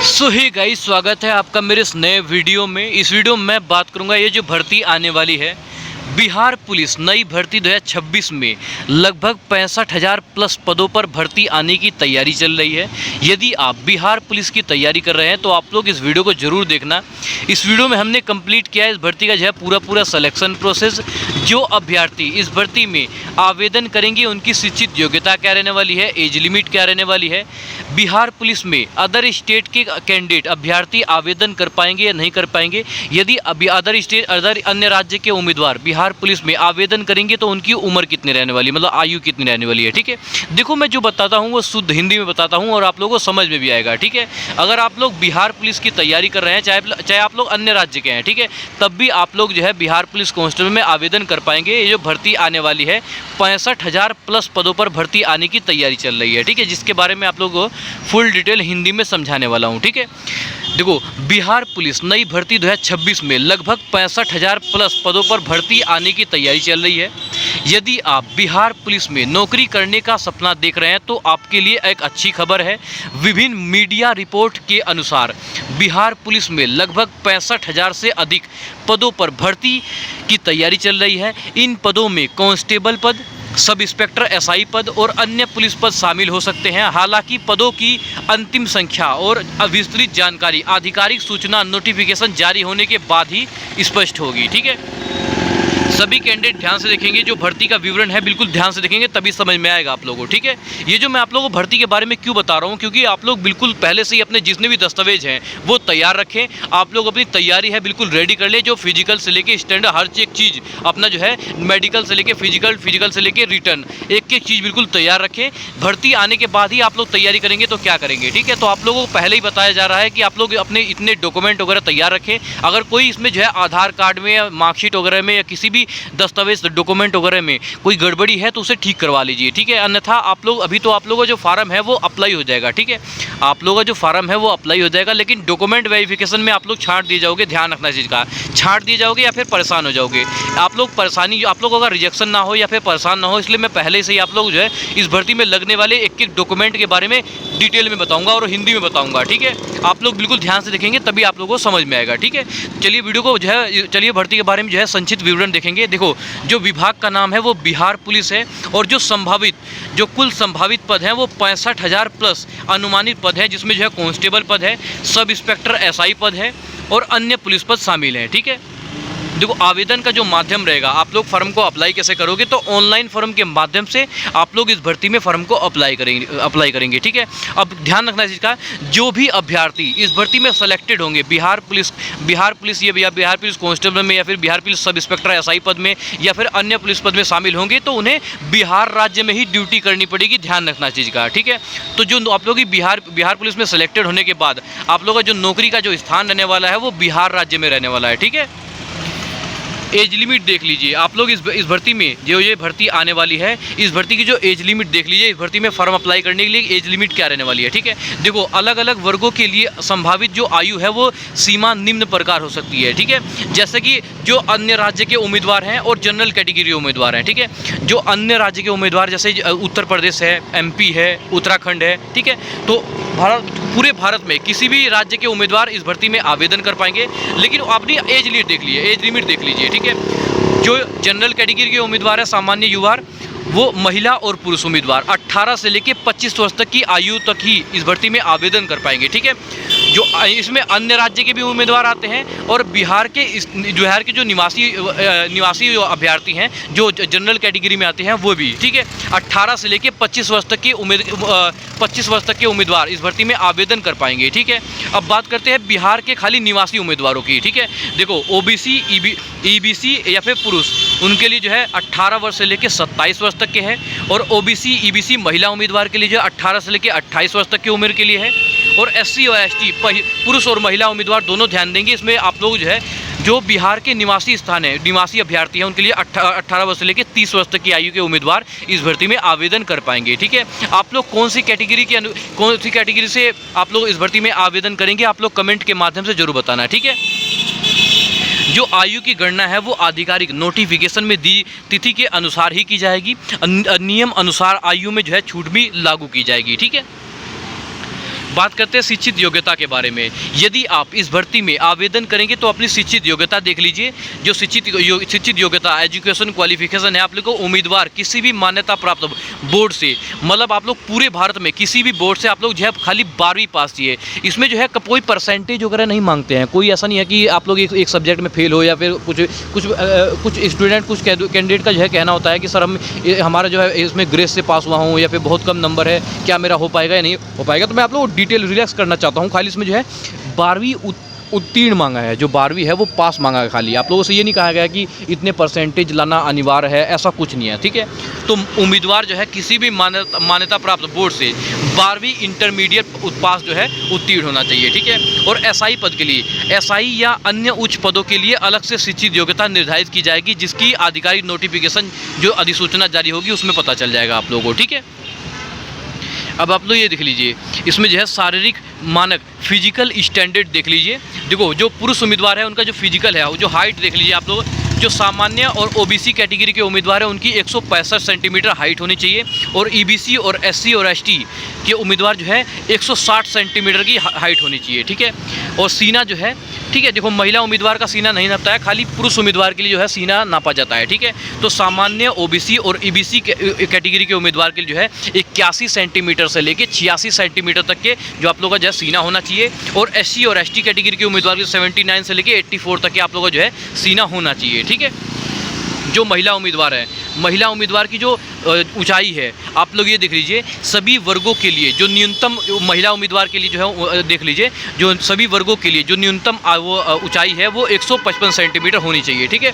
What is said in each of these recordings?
सो hey guys, स्वागत है आपका मेरे इस नए वीडियो में। इस वीडियो में मैं बात करूंगा ये जो भर्ती आने वाली है बिहार पुलिस नई भर्ती 2026 में लगभग 65,000 प्लस पदों पर भर्ती आने की तैयारी चल रही है। यदि आप बिहार पुलिस की तैयारी कर रहे हैं तो आप लोग इस वीडियो को ज़रूर देखना। इस वीडियो में हमने कंप्लीट किया है इस भर्ती का जो है पूरा सिलेक्शन प्रोसेस। जो अभ्यर्थी इस भर्ती में आवेदन करेंगे उनकी शिक्षित योग्यता क्या रहने वाली है, एज लिमिट क्या रहने वाली है, बिहार पुलिस में अदर स्टेट के कैंडिडेट अभ्यर्थी आवेदन कर पाएंगे या नहीं कर पाएंगे, यदि अभी अदर अन्य राज्य के उम्मीदवार बिहार पुलिस में आवेदन करेंगे तो उनकी उम्र कितनी रहने वाली, मतलब आयु कितनी रहने वाली है। ठीक है, देखो मैं जो बताता हूँ वो शुद्ध हिंदी में बताता हूँ और आप लोगों को समझ में भी आएगा। ठीक है, अगर आप लोग बिहार पुलिस की तैयारी कर रहे हैं, चाहे आप लोग अन्य राज्य के हैं, ठीक है, तब भी आप लोग जो है बिहार पुलिस कांस्टेबल में आवेदन कर पाएंगे। ये जो भर्ती आने वाली है 65,000 प्लस पदों पर भर्ती आने की तैयारी चल रही है। ठीक है, जिसके बारे में आप लोगों को फुल डिटेल हिंदी में समझाने वाला हूँ। ठीक है, देखो बिहार पुलिस नई भर्ती 2026 में लगभग 65,000 प्लस पदों पर भर्ती आने की तैयारी चल रही है। यदि आप बिहार पुलिस में नौकरी करने का सपना देख रहे हैं तो आपके लिए एक अच्छी खबर है। विभिन्न मीडिया रिपोर्ट के अनुसार बिहार पुलिस में लगभग 65,000 से अधिक पदों पर भर्ती की तैयारी चल रही है। इन पदों में कांस्टेबल पद, सब इंस्पेक्टर एसआई पद और अन्य पुलिस पद शामिल हो सकते हैं। हालांकि पदों की अंतिम संख्या और विस्तृत जानकारी आधिकारिक सूचना नोटिफिकेशन जारी होने के बाद ही स्पष्ट होगी। ठीक है, सभी कैंडिडेट ध्यान से देखेंगे, जो भर्ती का विवरण है बिल्कुल ध्यान से देखेंगे तभी समझ में आएगा आप लोगों को। ठीक है, ये जो मैं आप लोगों को भर्ती के बारे में क्यों बता रहा हूँ, क्योंकि आप लोग बिल्कुल पहले से ही अपने जितने भी दस्तावेज हैं वो तैयार रखें। आप लोग अपनी तैयारी है बिल्कुल रेडी कर ले, जो फिजिकल से लेके स्टैंडर्ड हर एक चीज़ अपना जो है मेडिकल से लेके फिजिकल से लेके रिटर्न एक चीज़ बिल्कुल तैयार रखें। भर्ती आने के बाद ही आप लोग तैयारी करेंगे तो क्या करेंगे। ठीक है, तो आप लोगों को पहले ही बताया जा रहा है कि आप लोग अपने इतने डॉक्यूमेंट वगैरह तैयार रखें। अगर कोई इसमें जो है आधार कार्ड में या मार्कशीट वगैरह में या किसी भी दस्तावेज डॉक्यूमेंट वगैरह में कोई गड़बड़ी है तो उसे ठीक करवा लीजिए। ठीक है, अन्यथा आप लोग अभी तो आप लोगों का जो फार्म है वो अप्लाई हो जाएगा। ठीक है, आप लोगों का जो फार्म है वो अप्लाई हो जाएगा, लेकिन डॉक्यूमेंट वेरिफिकेशन में आप लोग छांट दिए जाओगे। ध्यान रखना चीज़ का, छांट दिए जाओगे या फिर परेशान हो जाओगे। आप लोग परेशानी, आप लोगों का रिजेक्शन ना हो या फिर परेशान ना हो, इसलिए मैं पहले से ही आप लोग जो है इस भर्ती में लगने वाले एक डॉक्यूमेंट के बारे में डिटेल में बताऊंगा और हिंदी में बताऊंगा। ठीक है, आप लोग बिल्कुल ध्यान से देखेंगे तभी आप लोगों को समझ में आएगा। ठीक है, चलिए वीडियो को जो है, चलिए भर्ती के बारे में जो है संक्षिप्त विवरण देखेंगे। देखो, जो विभाग का नाम है वो बिहार पुलिस है और जो कुल संभावित पद हैं वो 65,000 प्लस अनुमानित पद हैं, जिसमें जो है कांस्टेबल पद है, सब इंस्पेक्टर एसआई पद है और अन्य पुलिस पद शामिल हैं। ठीक है, देखो आवेदन का जो माध्यम रहेगा, आप लोग फॉर्म को अप्लाई कैसे करोगे, तो ऑनलाइन फॉर्म के माध्यम से आप लोग इस भर्ती में फॉर्म को अप्लाई करेंगे। ठीक है, अब ध्यान रखना इसका, जो भी अभ्यर्थी इस भर्ती में सेलेक्टेड होंगे बिहार पुलिस या बिहार पुलिस कांस्टेबल में या फिर Bihar police sub inspector SI पद में या फिर अन्य पुलिस पद में शामिल होंगे तो उन्हें बिहार राज्य में ही ड्यूटी करनी पड़ेगी। ध्यान रखना चीज़ का। ठीक है, तो जो आप लोग बिहार पुलिस में सेलेक्टेड होने के बाद आप लोगों का जो नौकरी का जो स्थान रहने वाला है वो बिहार राज्य में रहने वाला है। ठीक है, एज लिमिट देख लीजिए आप लोग इस भर्ती में, जो ये भर्ती आने वाली है इस भर्ती की जो एज लिमिट देख लीजिए, इस भर्ती में फॉर्म अप्लाई करने के लिए एज लिमिट क्या रहने वाली है। ठीक है, देखो अलग अलग वर्गों के लिए संभावित जो आयु है वो सीमा निम्न प्रकार हो सकती है। ठीक है, जैसे कि जो अन्य राज्य के उम्मीदवार हैं और जनरल कैटेगरी उम्मीदवार हैं। ठीक है, जो अन्य राज्य के उम्मीदवार जैसे उत्तर प्रदेश है, एमपी है, उत्तराखंड है। ठीक है, तो पूरे भारत में किसी भी राज्य के उम्मीदवार इस भर्ती में आवेदन कर पाएंगे, लेकिन अपनी एज लिमिट देख लीजिए। ठीक है, जो जनरल कैटेगरी के उम्मीदवार है, सामान्य युवा, वो महिला और पुरुष उम्मीदवार 18 से लेकर 25 वर्ष तक की आयु तक ही इस भर्ती में आवेदन कर पाएंगे। ठीक है, जो इसमें अन्य राज्य के भी उम्मीदवार आते हैं और बिहार के जो निवासी जो अभ्यर्थी हैं जो जनरल कैटेगरी में आते हैं वो भी। ठीक है, 18 से लेकर 25 वर्ष तक के उम्मीदवार इस भर्ती में आवेदन कर पाएंगे। ठीक है, अब बात करते हैं बिहार के खाली निवासी उम्मीदवारों की। ठीक है, देखो ओबीसी, ईबीसी या फिर पुरुष, उनके लिए जो है 18 वर्ष से लेकर 27 वर्ष तक के हैं, और ओबीसी ईबीसी महिला उम्मीदवार के लिए जो 18 से लेकर 28 वर्ष तक की उम्र के लिए है, और एससी और एसटी पुरुष और महिला उम्मीदवार दोनों ध्यान देंगे। इसमें आप लोग जो है जो बिहार के निवासी अभ्यर्थी हैं उनके लिए 18 वर्ष से लेकर 30 वर्ष तक की आयु के उम्मीदवार इस भर्ती में आवेदन कर पाएंगे। ठीक है, आप लोग कौन सी कैटेगरी से आप लोग इस भर्ती में आवेदन करेंगे, आप लोग कमेंट के माध्यम से जरूर बताना। ठीक है, जो आयु की गणना है वो आधिकारिक नोटिफिकेशन में दी तिथि के अनुसार ही की जाएगी। नियम अनुसार आयु में जो है छूट भी लागू की जाएगी। ठीक है, बात करते हैं शिक्षित योग्यता के बारे में। यदि आप इस भर्ती में आवेदन करेंगे तो अपनी शिक्षित योग्यता देख लीजिए। जो शिक्षित योग्यता एजुकेशन क्वालिफिकेशन है, आप लोग को उम्मीदवार किसी भी मान्यता प्राप्त बोर्ड से, मतलब आप लोग पूरे भारत में किसी भी बोर्ड से आप लोग जो है खाली 12वीं पास चाहिए। इसमें जो है कोई परसेंटेज वगैरह नहीं मांगते हैं। कोई ऐसा नहीं है कि आप लोग एक सब्जेक्ट में फेल हो या फिर कुछ स्टूडेंट कुछ कैंडिडेट का जो है कहना होता है कि सर हमारा जो है इसमें ग्रेस से पास हुआ हूँ या फिर बहुत कम नंबर है, क्या मेरा हो पाएगा या नहीं हो पाएगा। तो मैं आप लोगों को डिटेल रिलैक्स करना चाहता हूँ। खाली इसमें जो है 12वीं उत्तीर्ण मांगा है, जो 12वीं है वो पास मांगा है। खाली आप लोगों से ये नहीं कहा गया कि इतने परसेंटेज लाना अनिवार्य है, ऐसा कुछ नहीं है, ठीक है। तो उम्मीदवार जो है किसी भी मान्यता प्राप्त बोर्ड से 12वीं इंटरमीडिएट पास जो है उत्तीर्ण होना चाहिए, ठीक है। और एसआई पद के लिए, एसआई या अन्य उच्च पदों के लिए अलग से शिक्षित योग्यता निर्धारित की जाएगी, जिसकी आधिकारिक नोटिफिकेशन जो अधिसूचना जारी होगी उसमें पता चल जाएगा आप लोगों को, ठीक है। अब आप लोग ये देख लीजिए, इसमें जो है शारीरिक मानक फिजिकल स्टैंडर्ड देख लीजिए। देखो जो पुरुष उम्मीदवार है उनका जो फिजिकल है, जो हाइट देख लीजिए आप लोग। जो सामान्य और ओबीसी कैटेगरी के उम्मीदवार हैं उनकी 165 सेंटीमीटर हाइट होनी चाहिए, और ईबीसी और एससी और एसटी के उम्मीदवार जो है 160 सेंटीमीटर की हाइट होनी चाहिए, ठीक है। और सीना जो है, ठीक है, देखो महिला उम्मीदवार का सीना नहीं नापता है, खाली पुरुष उम्मीदवार के लिए जो है सीना नापा जाता है, ठीक है। तो सामान्य ओबीसी और ईबीसी कैटेगरी के उम्मीदवार के लिए जो है 81 सेंटीमीटर से लेके 86 सेंटीमीटर तक के जो आप लोगों का जो है सीना होना चाहिए। और एससी और एसटी कैटेगरी के उम्मीदवार के 79 से लेके 84 तक के आप लोगों का जो है सीना होना चाहिए, ठीक है। जो महिला उम्मीदवार है, महिला उम्मीदवार की जो ऊंचाई है आप लोग ये देख लीजिए, सभी वर्गों के लिए जो न्यूनतम महिला उम्मीदवार के लिए जो है देख लीजिए, जो सभी वर्गों के लिए जो न्यूनतम वो ऊंचाई है वो 155 सेंटीमीटर होनी चाहिए, ठीक है।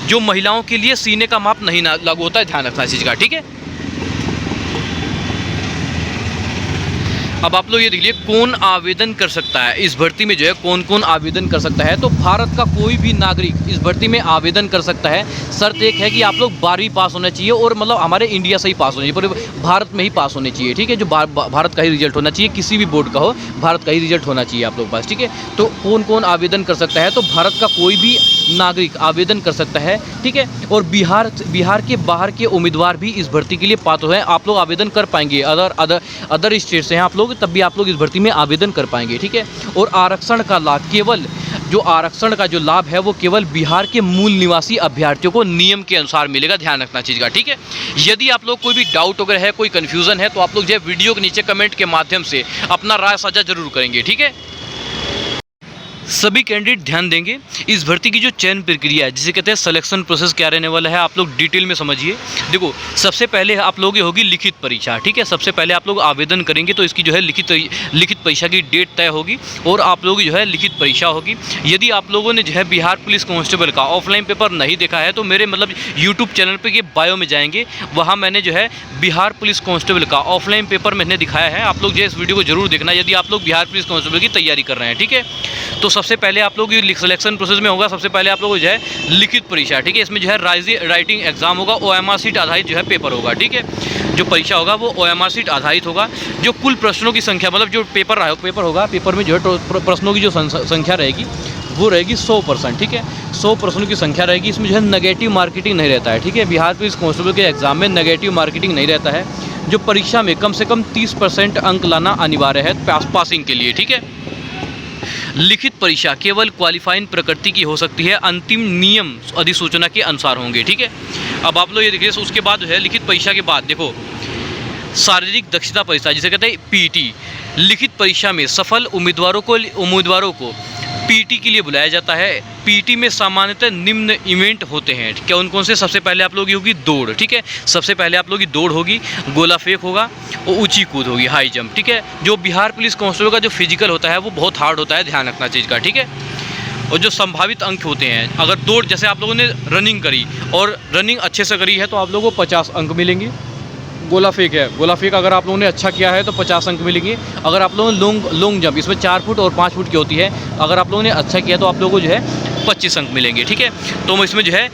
जो महिलाओं के लिए सीने का माप नहीं लागू होता है, ध्यान रखना इस चीज़ का, ठीक है। अब आप लोग ये देख लीजिए कौन आवेदन कर सकता है इस भर्ती में, जो है कौन कौन आवेदन कर सकता है। तो भारत का कोई भी नागरिक इस भर्ती में आवेदन कर सकता है। शर्त एक है कि आप लोग 12वीं पास होना चाहिए, और मतलब हमारे इंडिया से ही पास होना चाहिए, पूरे भारत में ही पास होने चाहिए, ठीक है। जो भारत का ही रिजल्ट होना चाहिए, किसी भी बोर्ड का हो, भारत का ही रिजल्ट होना चाहिए आप लोग पास, ठीक है। तो कौन कौन आवेदन कर सकता है, तो भारत का कोई भी नागरिक आवेदन कर सकता है, ठीक है। और बिहार के बाहर के उम्मीदवार भी इस भर्ती के लिए पात्र हैं, आप लोग आवेदन कर पाएंगे। अदर स्टेट से हैं आप लोग, तब भी आप लोग इस भर्ती में आवेदन कर पाएंगे, ठीक है। और आरक्षण का लाभ केवल जो आरक्षण का जो लाभ है वो केवल बिहार के मूल निवासी अभ्यर्थियों को नियम के अनुसार मिलेगा, ध्यान रखना चीज़ का, ठीक है। यदि आप लोग कोई भी डाउट वगैरह है, कोई कन्फ्यूज़न है, तो आप लोग जो है वीडियो के नीचे कमेंट के माध्यम से अपना राय साझा जरूर करेंगे, ठीक है। सभी कैंडिडेट ध्यान देंगे, इस भर्ती की जो चयन प्रक्रिया है, जिसे कहते हैं सिलेक्शन प्रोसेस, क्या रहने वाला है आप लोग डिटेल में समझिए। देखो सबसे पहले आप लोगों की होगी लिखित परीक्षा, ठीक है। सबसे पहले आप लोग आवेदन करेंगे तो इसकी जो है लिखित परीक्षा की डेट तय होगी, और आप लोगों की जो है लिखित परीक्षा होगी। यदि आप लोगों ने जो है बिहार पुलिस कांस्टेबल का ऑफलाइन पेपर नहीं देखा है तो मेरे मतलब यूट्यूब चैनल पर के बायो में जाएंगे, वहाँ मैंने जो है बिहार पुलिस कांस्टेबल का ऑफलाइन पेपर मैंने दिखाया है। आप लोग जो है इस वीडियो को जरूर देखना यदि आप लोग बिहार पुलिस कांस्टेबल की तैयारी कर रहे हैं, ठीक है। तो सबसे पहले आप लोग सिलेक्शन प्रोसेस में होगा, सबसे पहले आप लोग जो है लिखित परीक्षा, ठीक है। इसमें जो है राइटिंग एग्जाम होगा, OMR सीट आधारित जो है पेपर होगा, ठीक है। जो परीक्षा होगा वो OMR सीट आधारित होगा। जो कुल प्रश्नों की संख्या, मतलब जो पेपर होगा, पेपर में जो है प्रश्नों की जो संख्या रहेगी वो रहेगी 100%, ठीक है। 100 प्रश्नों की संख्या रहेगी। इसमें जो है नेगेटिव मार्केटिंग नहीं रहता है, ठीक है। बिहार पुलिस कांस्टेबल के एग्जाम में नेगेटिव मार्केटिंग नहीं रहता है। जो परीक्षा में कम से कम 30% अंक लाना अनिवार्य है पासिंग के लिए, ठीक है। लिखित परीक्षा केवल क्वालिफाइंग प्रकृति की हो सकती है, अंतिम नियम अधिसूचना के अनुसार होंगे, ठीक है। अब आप लोग ये देखिए, उसके बाद जो है लिखित परीक्षा के बाद देखो शारीरिक दक्षता परीक्षा, जिसे कहते हैं पीटी। लिखित परीक्षा में सफल उम्मीदवारों को पीटी के लिए बुलाया जाता है। पीटी में सामान्यतः निम्न इवेंट होते हैं, क्या उन कौन से? सबसे पहले आप लोग की होगी दौड़, ठीक है। सबसे पहले आप लोग की दौड़ होगी, गोला फेंक होगा और ऊंची कूद होगी, हाई जंप, ठीक है। जो बिहार पुलिस कांस्टेबल का जो फिजिकल होता है वो बहुत हार्ड होता है, ध्यान रखना चीज़ का, ठीक है। और जो संभावित अंक होते हैं, अगर दौड़ जैसे आप लोगों ने रनिंग करी और रनिंग अच्छे से करी है तो आप लोगों को 50 अंक मिलेंगे। गोला फेंक है, गोला फेंक अगर आप लोगों ने अच्छा किया है तो 50 अंक मिलेंगे। अगर आप लोगों ने लॉन्ग जंप, इसमें 4 फुट और 5 फुट की होती है, अगर आप लोगों ने अच्छा किया तो आप लोगों को जो है 25 अंक मिलेंगे, ठीक है। तो इसमें जो है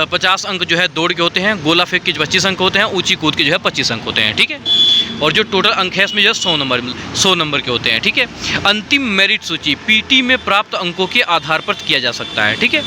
50 अंक जो है दौड़ के होते हैं, गोला फेंक के 25 अंक होते हैं, ऊंची कूद के जो है 25 अंक होते हैं, ठीक है। और जो टोटल अंक है इसमें जो है 100 नंबर के होते हैं, ठीक है। अंतिम मेरिट सूची पीटी में प्राप्त अंकों के आधार पर किया जा सकता है, ठीक है।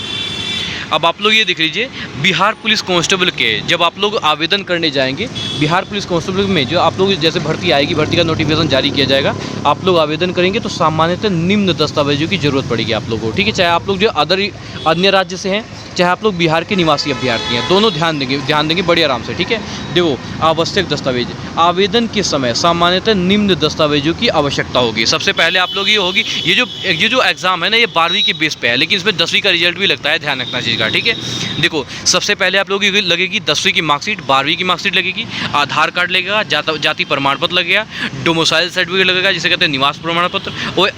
अब आप लोग ये देख लीजिए, बिहार पुलिस कांस्टेबल के जब आप लोग आवेदन करने जाएंगे, बिहार पुलिस कांस्टेबल में जो आप लोग जैसे भर्ती आएगी, भर्ती का नोटिफिकेशन जारी किया जाएगा, आप लोग आवेदन करेंगे तो सामान्यतः निम्न दस्तावेजों की ज़रूरत पड़ेगी आप लोगों को, ठीक है। चाहे आप लोग जो अन्य राज्य से हैं, चाहे आप लोग बिहार के निवासी अभ्यर्थी हैं, दोनों ध्यान देंगे बड़े आराम से, ठीक है। देखो, आवश्यक दस्तावेज, आवेदन के समय सामान्यतः निम्न दस्तावेजों की आवश्यकता होगी। सबसे पहले आप लोग ये होगी, ये जो एग्ज़ाम है ना, ये 12वीं के बेस पे है, लेकिन इसमें 10वीं का रिजल्ट भी लगता है, ध्यान रखना चीज़ का, ठीक है। देखो, सबसे पहले आप लोगों की लगेगी 10वीं की मार्कशीट, 12वीं की मार्कशीट लगेगी, आधार कार्ड लगेगा, जाति प्रमाण पत्र लगेगा, डोमिसाइल सर्टिफिकेट लगेगा जिसे कहते हैं निवास प्रमाण पत्र, और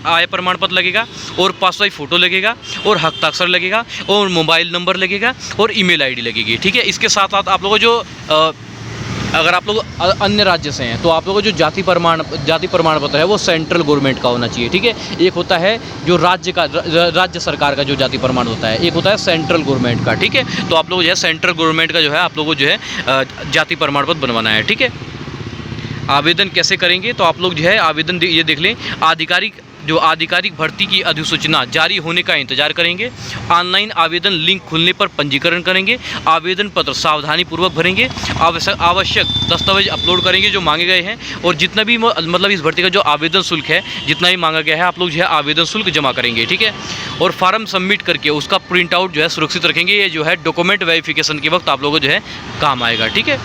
आय प्रमाण पत्र लगेगा, और पासपोर्ट फ़ोटो लगेगा, और हस्ताक्षर लगेगा, और मोबाइल नंबर लगेगा, और ईमेल आईडी लगेगी, ठीक है। इसके साथ साथ आप लोगों जो अगर आप लोग अन्य राज्य से हैं तो आप लोगों को जो जाति प्रमाण पत्र है वो सेंट्रल गवर्नमेंट का होना चाहिए, ठीक है। एक होता है जो राज्य सरकार का जो जाति प्रमाण होता है, एक होता है सेंट्रल गवर्नमेंट का, ठीक है। तो आप लोग जो है सेंट्रल गवर्नमेंट का जो है आप लोगों को जो है जाति प्रमाण पत्र बनवाना है, ठीक है। आवेदन कैसे करेंगे, तो आप लोग जो है आवेदन ये देख लें, आधिकारिक भर्ती की अधिसूचना जारी होने का इंतजार करेंगे, ऑनलाइन आवेदन लिंक खुलने पर पंजीकरण करेंगे, आवेदन पत्र सावधानीपूर्वक भरेंगे, आवश्यक दस्तावेज अपलोड करेंगे जो मांगे गए हैं, और जितना भी मतलब इस भर्ती का जो आवेदन शुल्क है, जितना भी मांगा गया है, आप लोग जो है आवेदन शुल्क जमा करेंगे, ठीक है। और फॉर्म सबमिट करके उसका प्रिंट आउट जो है सुरक्षित रखेंगे, ये जो है डॉक्यूमेंट वेरिफिकेशन के वक्त आप लोगों को जो है काम आएगा, ठीक है।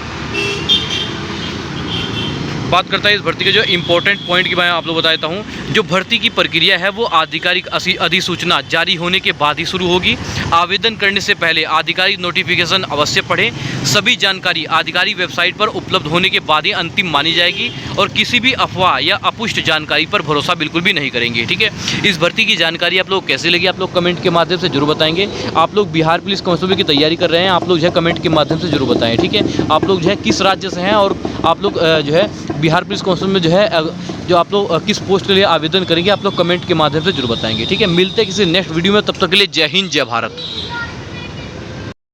बात करता है इस भर्ती के जो इंपॉर्टेंट पॉइंट की मैं आप लोग बताता हूँ। जो भर्ती की प्रक्रिया है वो आधिकारिक अधिसूचना जारी होने के बाद ही शुरू होगी। आवेदन करने से पहले आधिकारिक नोटिफिकेशन अवश्य पढ़ें। सभी जानकारी आधिकारिक वेबसाइट पर उपलब्ध होने के बाद ही अंतिम मानी जाएगी, और किसी भी अफवाह या अपुष्ट जानकारी पर भरोसा बिल्कुल भी नहीं करेंगे, ठीक है। इस भर्ती की जानकारी आप लोग कैसे लगी, आप लोग कमेंट के माध्यम से जरूर बताएंगे। आप लोग बिहार पुलिस कांस्टेबल की तैयारी कर रहे हैं, आप लोग जो है कमेंट के माध्यम से जरूर बताएं, ठीक है। आप लोग जो है किस राज्य से हैं, और आप लोग जो है बिहार पुलिस कांस्टेबल में जो है जो आप लोग किस पोस्ट के लिए आवेदन करेंगे, आप लोग कमेंट के माध्यम से जरूर बताएंगे, ठीक है। मिलते हैं किसी नेक्स्ट वीडियो में, तब तक के लिए जय हिंद, जय भारत।